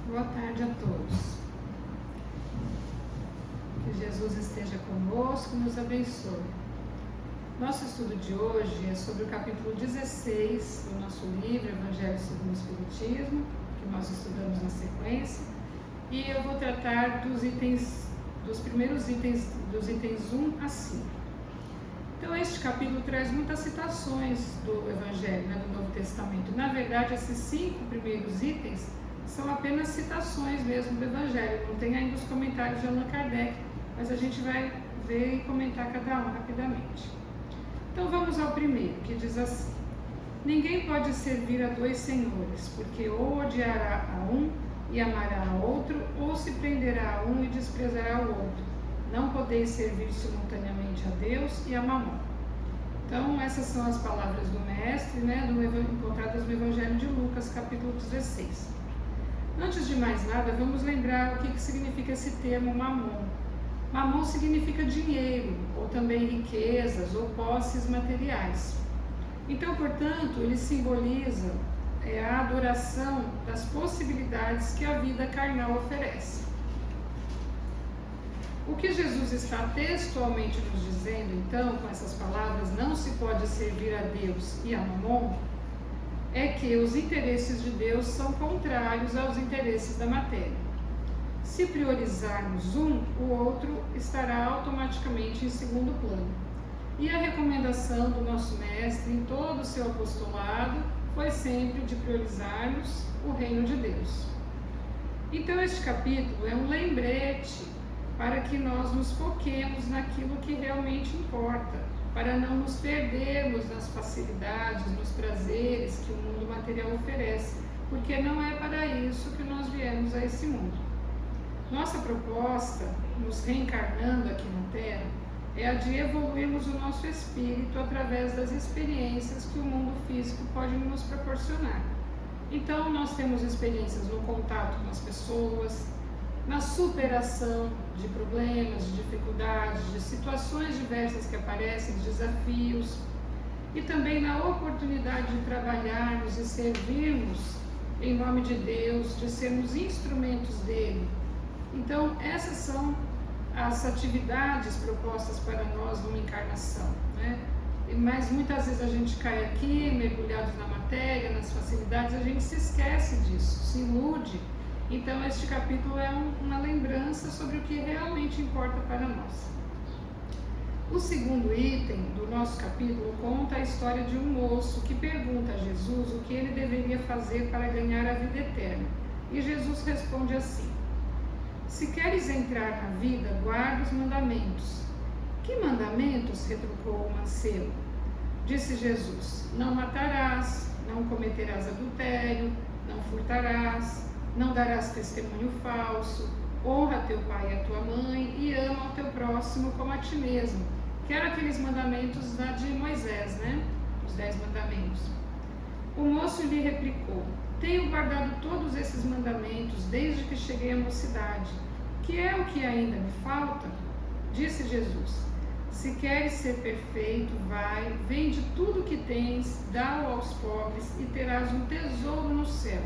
Boa tarde a todos. Que Jesus esteja conosco e nos abençoe. Nosso estudo de hoje é sobre o capítulo 16 do nosso livro Evangelho segundo o Espiritismo, que nós estudamos na sequência, e eu vou tratar dos primeiros itens, dos itens 1 a 5. Então, este capítulo traz muitas citações do Evangelho, do Novo Testamento. Na verdade, esses 5 primeiros itens são apenas citações mesmo do Evangelho, não tem ainda os comentários de Allan Kardec, mas a gente vai ver e comentar cada um rapidamente. Então vamos ao primeiro, que diz assim: ninguém pode servir a 2 senhores, porque ou odiará a um e amará a outro, ou se prenderá a um e desprezará o outro. Não podeis servir simultaneamente a Deus e a Mamon. Então essas são as palavras do Mestre, encontradas no Evangelho de Lucas, capítulo 16. Antes de mais nada, vamos lembrar o que significa esse termo Mamon. Mamon significa dinheiro, ou também riquezas, ou posses materiais. Então, portanto, ele simboliza a adoração das possibilidades que a vida carnal oferece. O que Jesus está textualmente nos dizendo, então, com essas palavras, não se pode servir a Deus e a Mamon, é que os interesses de Deus são contrários aos interesses da matéria. Se priorizarmos um, o outro estará automaticamente em segundo plano. E a recomendação do nosso Mestre em todo o seu apostolado foi sempre de priorizarmos o reino de Deus. Então este capítulo é um lembrete para que nós nos foquemos naquilo que realmente importa, para não nos perdermos nas facilidades, nos prazeres que o mundo material oferece, porque não é para isso que nós viemos a esse mundo. Nossa proposta, nos reencarnando aqui na Terra, é a de evoluirmos o nosso espírito através das experiências que o mundo físico pode nos proporcionar. Então, nós temos experiências no contato com as pessoas, na superação de problemas, de dificuldades, de situações diversas que aparecem, de desafios, e também na oportunidade de trabalharmos e servirmos em nome de Deus, de sermos instrumentos dele. Então, essas são as atividades propostas para nós numa encarnação, Mas muitas vezes a gente cai aqui, mergulhados na matéria, nas facilidades, a gente se esquece disso, se ilude. Então, este capítulo é uma lembrança sobre o que realmente importa para nós. O segundo item do nosso capítulo conta a história de um moço que pergunta a Jesus o que ele deveria fazer para ganhar a vida eterna. E Jesus responde assim: se queres entrar na vida, guarda os mandamentos. Que mandamentos? Retrucou o mancebo. Disse Jesus: não matarás, não cometerás adultério, não furtarás, não darás testemunho falso, honra teu pai e a tua mãe e ama o teu próximo como a ti mesmo. Que eram aqueles mandamentos de Moisés, Os 10 mandamentos. O moço lhe replicou: tenho guardado todos esses mandamentos desde que cheguei à mocidade. Que é o que ainda me falta? Disse Jesus: se queres ser perfeito, vai, vende tudo o que tens, dá-o aos pobres e terás um tesouro no céu.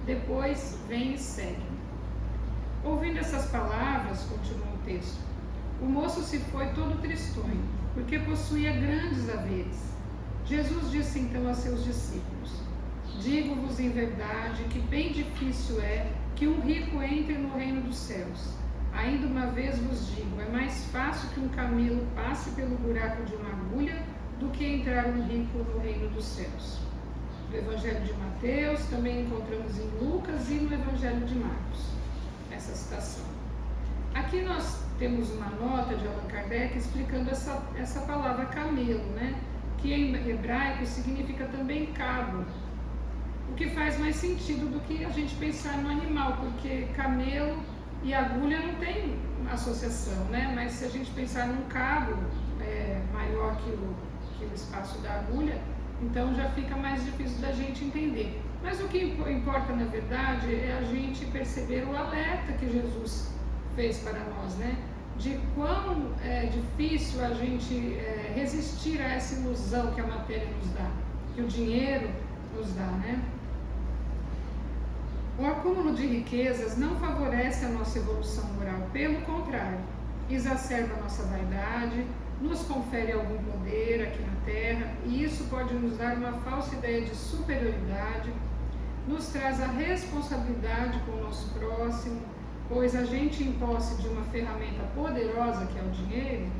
Depois vem e segue-me. Ouvindo essas palavras, continuou o texto, o moço se foi todo tristonho, porque possuía grandes haveres. Jesus disse então a seus discípulos: digo-vos em verdade que bem difícil é que um rico entre no reino dos céus. Ainda uma vez vos digo, é mais fácil que um camelo passe pelo buraco de uma agulha do que entrar um rico no reino dos céus. No Evangelho de Mateus, também encontramos em Lucas e no Evangelho de Marcos essa citação. Aqui nós temos uma nota de Allan Kardec explicando essa palavra camelo, que em hebraico significa também cabo, o que faz mais sentido do que a gente pensar no animal, porque camelo e agulha não tem associação, Mas se a gente pensar num cabo maior que o espaço da agulha, então já fica mais difícil da gente entender. Mas o que importa, na verdade, é a gente perceber o alerta que Jesus fez para nós, De quão é difícil a gente resistir a essa ilusão que a matéria nos dá, que o dinheiro nos dá, O acúmulo de riquezas não favorece a nossa evolução moral, pelo contrário, exacerba a nossa vaidade, nos confere algum poder aqui na Terra, e isso pode nos dar uma falsa ideia de superioridade, nos traz a responsabilidade com o nosso próximo, pois a gente, em posse de uma ferramenta poderosa que é o dinheiro,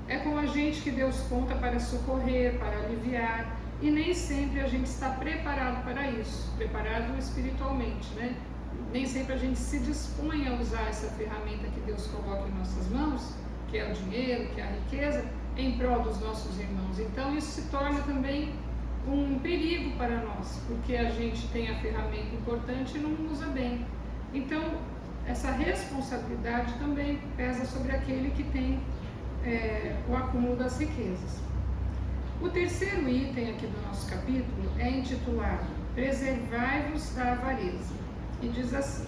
é com a gente que Deus conta para socorrer, para aliviar, e nem sempre a gente está preparado para isso, preparado espiritualmente, né? Nem sempre a gente se dispõe a usar essa ferramenta que Deus coloca em nossas mãos, que é o dinheiro, que é a riqueza, em prol dos nossos irmãos. Então isso se torna também um perigo para nós, porque a gente tem a ferramenta importante e não usa bem. Então essa responsabilidade também pesa sobre aquele que tem o acúmulo das riquezas. O terceiro item aqui do nosso capítulo é intitulado Preservai-vos da avareza, e diz assim: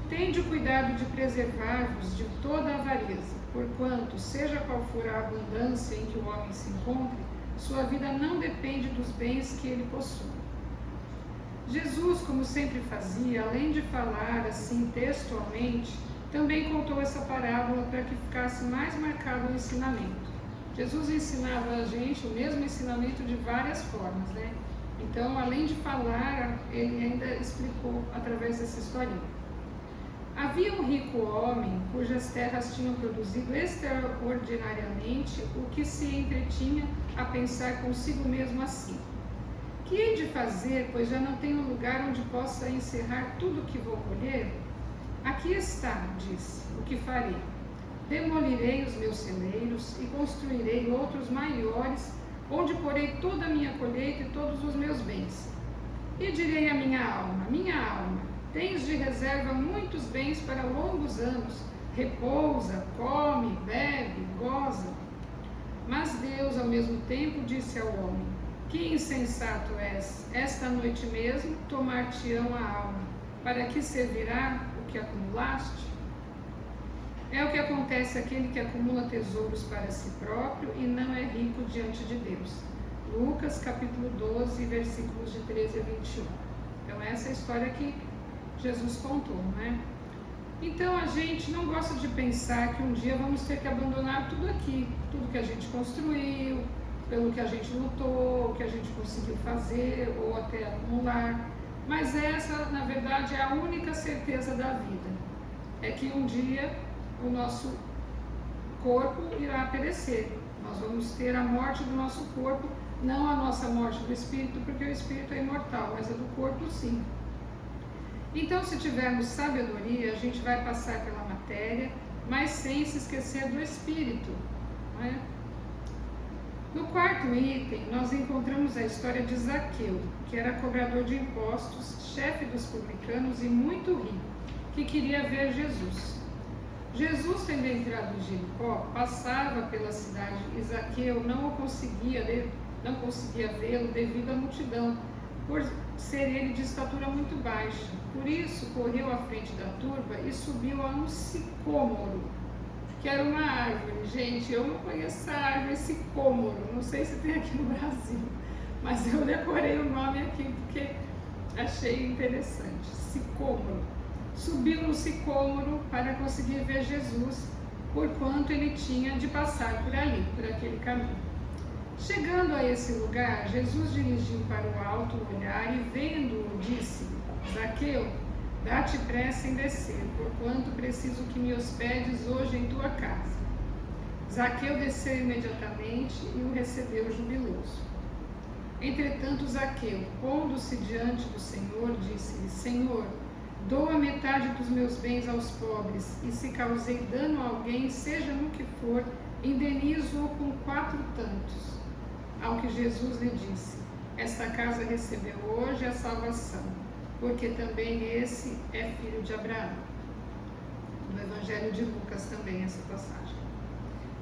Tende o cuidado de preservar-vos de toda avareza, porquanto, seja qual for a abundância em que o homem se encontre, sua vida não depende dos bens que ele possui. Jesus, como sempre fazia, além de falar assim textualmente, também contou essa parábola para que ficasse mais marcado o ensinamento. Jesus ensinava a gente o mesmo ensinamento de várias formas, né? Então, além de falar, ele ainda explicou através dessa historinha. Havia um rico homem cujas terras tinham produzido extraordinariamente, o que se entretinha a pensar consigo mesmo assim: que hei de fazer, pois já não tenho lugar onde possa encerrar tudo o que vou colher? Aqui está, disse, o que farei. Demolirei os meus celeiros e construirei outros maiores, onde porei toda a minha colheita e todos os meus bens. E direi à minha alma, tens de reserva muitos bens para longos anos, repousa, come, bebe, goza. Mas Deus, ao mesmo tempo, disse ao homem: que insensato és, esta noite mesmo tomar-te-ão a alma, para que servirá o que acumulaste? É o que acontece àquele que acumula tesouros para si próprio e não é rico diante de Deus. Lucas capítulo 12, versículos de 13 a 21. Então essa é a história que Jesus contou, né? Então a gente não gosta de pensar que um dia vamos ter que abandonar tudo aqui, tudo que a gente construiu, pelo que a gente lutou, o que a gente conseguiu fazer ou até acumular. Mas essa, na verdade, é a única certeza da vida. É que um dia o nosso corpo irá perecer. Nós vamos ter a morte do nosso corpo, não a nossa morte do espírito, porque o espírito é imortal, mas a do corpo sim. Então, se tivermos sabedoria, a gente vai passar pela matéria, mas sem se esquecer do espírito, não é? No quarto item, nós encontramos a história de Zaqueu, que era cobrador de impostos, chefe dos publicanos e muito rico, que queria ver Jesus. Jesus, tendo entrado em Jericó, passava pela cidade e Zaqueu não conseguia vê-lo devido à multidão, por ser ele de estatura muito baixa. Por isso, correu à frente da turba e subiu a um sicômoro, que era uma árvore. Gente, eu não conheço a árvore sicômoro, não sei se tem aqui no Brasil, mas eu decorei o nome aqui porque achei interessante. Sicômoro. Subiu no sicômoro para conseguir ver Jesus, porquanto ele tinha de passar por ali, por aquele caminho. Chegando a esse lugar, Jesus dirigiu para o alto o olhar e, vendo-o, disse: Zaqueu, dá-te pressa em descer, porquanto preciso que me hospedes hoje em tua casa. Zaqueu desceu imediatamente e o recebeu jubiloso. Entretanto, Zaqueu, pondo-se diante do Senhor, disse-lhe: Senhor, dou a metade dos meus bens aos pobres, e se causei dano a alguém, seja no que for, indenizo-o com 4 tantos. Ao que Jesus lhe disse: esta casa recebeu hoje a salvação, porque também esse é filho de Abraão. No Evangelho de Lucas também essa passagem.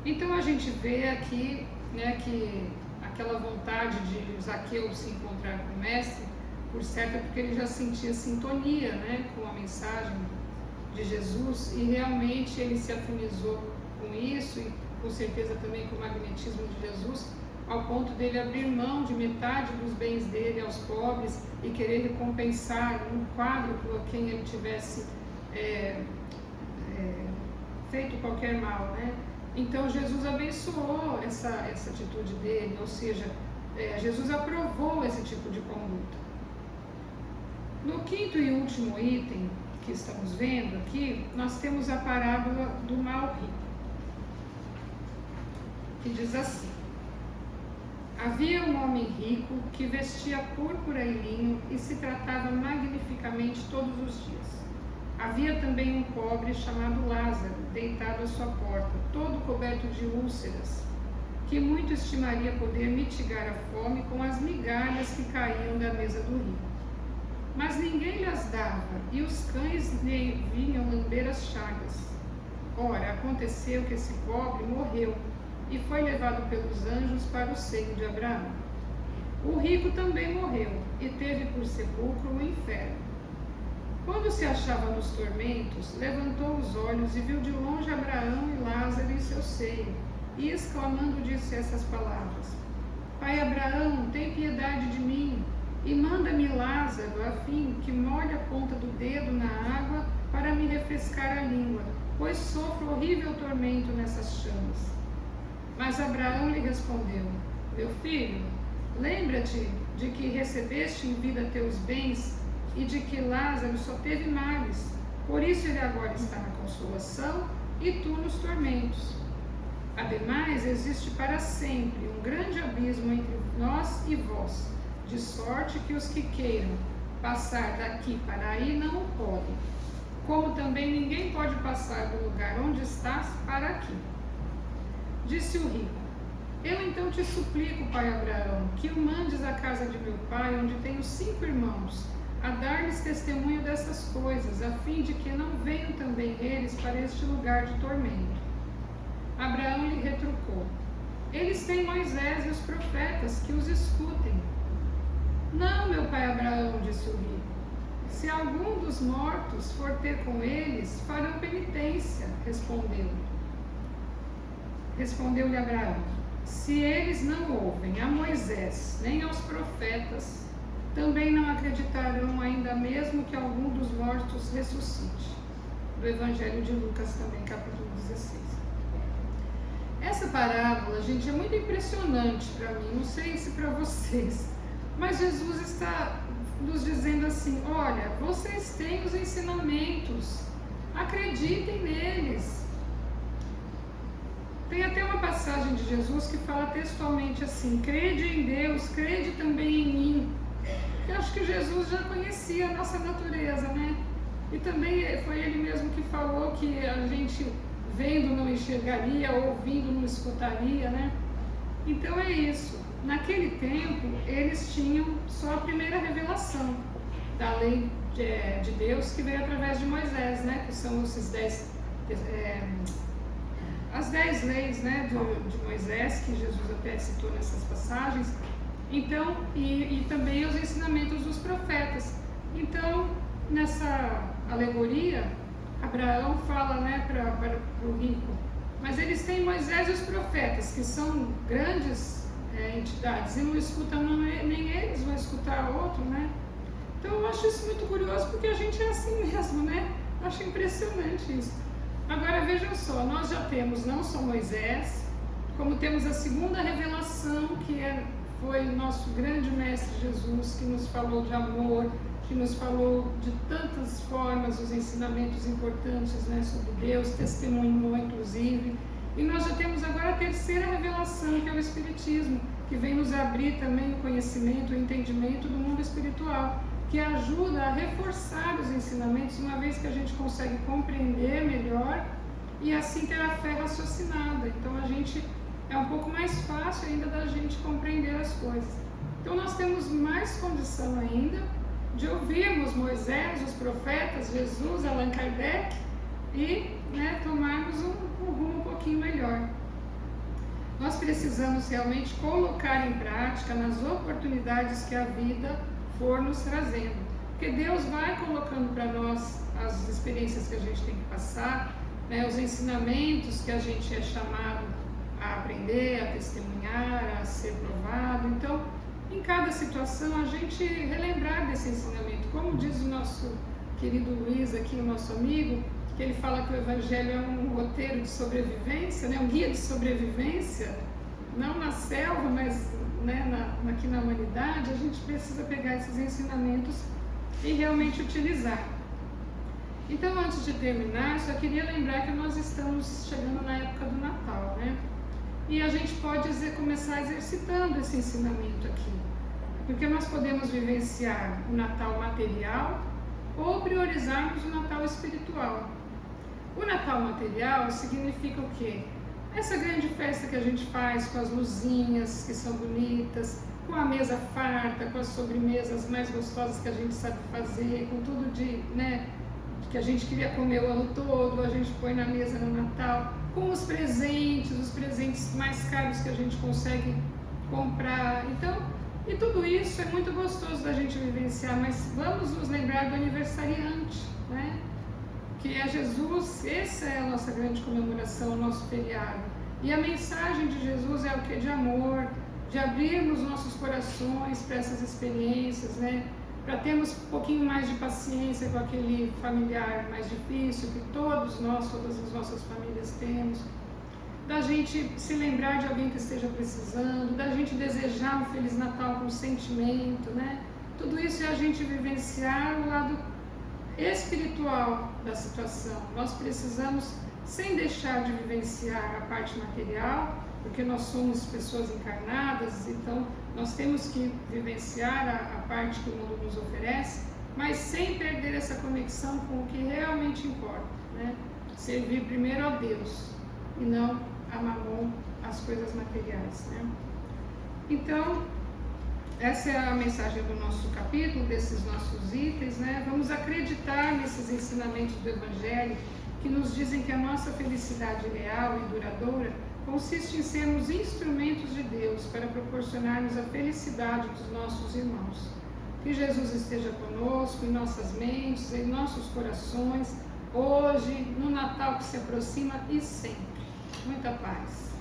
Então a gente vê aqui, né, que aquela vontade de Zaqueu se encontrar com o mestre, por certo é porque ele já sentia sintonia, né, com a mensagem de Jesus, e realmente ele se afinizou com isso, e com certeza também com o magnetismo de Jesus, ao ponto dele abrir mão de metade dos bens dele aos pobres e querer recompensar um quádruplo a quem ele tivesse feito qualquer mal, né? Então Jesus abençoou essa atitude dele, ou seja, Jesus aprovou esse tipo de conduta. No quinto e último item que estamos vendo aqui, nós temos a parábola do mal rico, que diz assim: havia um homem rico que vestia púrpura e linho e se tratava magnificamente todos os dias. Havia também um pobre chamado Lázaro, deitado à sua porta, todo coberto de úlceras, que muito estimaria poder mitigar a fome com as migalhas que caíam da mesa do rico. Mas ninguém lhes dava, e os cães lhe vinham lamber as chagas. Ora, aconteceu que esse pobre morreu e foi levado pelos anjos para o seio de Abraão. O rico também morreu e teve por sepulcro o inferno. Quando se achava nos tormentos, levantou os olhos e viu de longe Abraão e Lázaro em seu seio, e exclamando disse essas palavras: Pai Abraão, tem piedade de mim, e manda-me Lázaro, a fim que molhe a ponta do dedo na água para me refrescar a língua, pois sofro horrível tormento nessas chamas. Mas Abraão lhe respondeu: Meu filho, lembra-te de que recebeste em vida teus bens e de que Lázaro só teve males. Por isso ele agora está na consolação e tu nos tormentos. Ademais, existe para sempre um grande abismo entre nós e vós, de sorte que os que queiram passar daqui para aí não o podem, como também ninguém pode passar do lugar onde estás para aqui. Disse o rico: Eu então te suplico, pai Abraão, que o mandes à casa de meu pai, onde tenho 5 irmãos, a dar-lhes testemunho dessas coisas, a fim de que não venham também eles para este lugar de tormento. Abraão lhe retrucou: Eles têm Moisés e os profetas, que os escutem. Não, meu pai Abraão, disse o rico, se algum dos mortos for ter com eles, farão penitência. Respondeu-lhe Abraão: Se eles não ouvem a Moisés nem aos profetas, também não acreditarão, ainda mesmo que algum dos mortos ressuscite. Do Evangelho de Lucas também, capítulo 16. Essa parábola, gente, é muito impressionante para mim, não sei se para vocês, mas Jesus está nos dizendo assim: olha, vocês têm os ensinamentos, acreditem neles. Tem até uma passagem de Jesus que fala textualmente assim: crede em Deus, crede também em mim. Eu acho que Jesus já conhecia a nossa natureza, né? E também foi ele mesmo que falou que a gente vendo não enxergaria, ouvindo não escutaria, né? Então é isso. Naquele tempo, eles tinham só a primeira revelação da lei de Deus, que veio através de Moisés, né? Que são esses as 10 leis, né, de Moisés, que Jesus até citou nessas passagens. Então, e também os ensinamentos dos profetas. Então, nessa alegoria, Abraão fala, né, para o rico: mas eles têm Moisés e os profetas, que são grandes entidades, e não escutam, nem eles vão escutar outro, né? Então eu acho isso muito curioso, porque a gente é assim mesmo, né? Eu acho impressionante isso. Agora vejam só, nós já temos não só Moisés, como temos a segunda revelação, que foi o nosso grande mestre Jesus, que nos falou de amor, que nos falou de tantas formas os ensinamentos importantes, né, sobre Deus, testemunhou inclusive. E nós já temos agora a terceira revelação, que é o Espiritismo, que vem nos abrir também o conhecimento, o entendimento do mundo espiritual, que ajuda a reforçar os ensinamentos, uma vez que a gente consegue compreender melhor e assim ter a fé raciocinada. Então a gente é um pouco mais fácil ainda da gente compreender as coisas. Então nós temos mais condição ainda de ouvirmos Moisés, os profetas, Jesus, Allan Kardec e, né, tomarmos um rumo um pouquinho melhor. Nós precisamos realmente colocar em prática nas oportunidades que a vida for nos trazendo, porque Deus vai colocando para nós as experiências que a gente tem que passar, né, os ensinamentos que a gente é chamado a aprender, a testemunhar, a ser provado. Então, em cada situação, a gente relembrar desse ensinamento. Como diz o nosso querido Luiz aqui, o nosso amigo, que ele fala que o Evangelho é um roteiro de sobrevivência, né? Um guia de sobrevivência, não na selva, mas aqui na humanidade. A gente precisa pegar esses ensinamentos e realmente utilizar. Então, antes de terminar, só queria lembrar que nós estamos chegando na época do Natal, né? E a gente pode começar exercitando esse ensinamento aqui, porque nós podemos vivenciar o Natal material ou priorizarmos o Natal espiritual. O Natal material significa o quê? Essa grande festa que a gente faz com as luzinhas que são bonitas, com a mesa farta, com as sobremesas mais gostosas que a gente sabe fazer, com tudo que a gente queria comer o ano todo, a gente põe na mesa no Natal, com os presentes mais caros que a gente consegue comprar. Então, e tudo isso é muito gostoso da gente vivenciar, mas vamos nos lembrar do aniversariante, né? Que é Jesus. Essa é a nossa grande comemoração, o nosso feriado. E a mensagem de Jesus é o que? De amor, de abrirmos nossos corações para essas experiências, né? Para termos um pouquinho mais de paciência com aquele familiar mais difícil que todas as nossas famílias temos, da gente se lembrar de alguém que esteja precisando, da gente desejar um Feliz Natal com sentimento, né? Tudo isso é a gente vivenciar o lado espiritual da situação. Nós precisamos, sem deixar de vivenciar a parte material, porque nós somos pessoas encarnadas, então nós temos que vivenciar a parte que o mundo nos oferece, mas sem perder essa conexão com o que realmente importa, né? Servir primeiro a Deus e não a Mamon, as coisas materiais, né? Então, essa é a mensagem do nosso capítulo, desses nossos itens, né? Vamos acreditar nesses ensinamentos do Evangelho que nos dizem que a nossa felicidade real e duradoura consiste em sermos instrumentos de Deus para proporcionarmos a felicidade dos nossos irmãos. Que Jesus esteja conosco, em nossas mentes, em nossos corações, hoje, no Natal que se aproxima e sempre. Muita paz.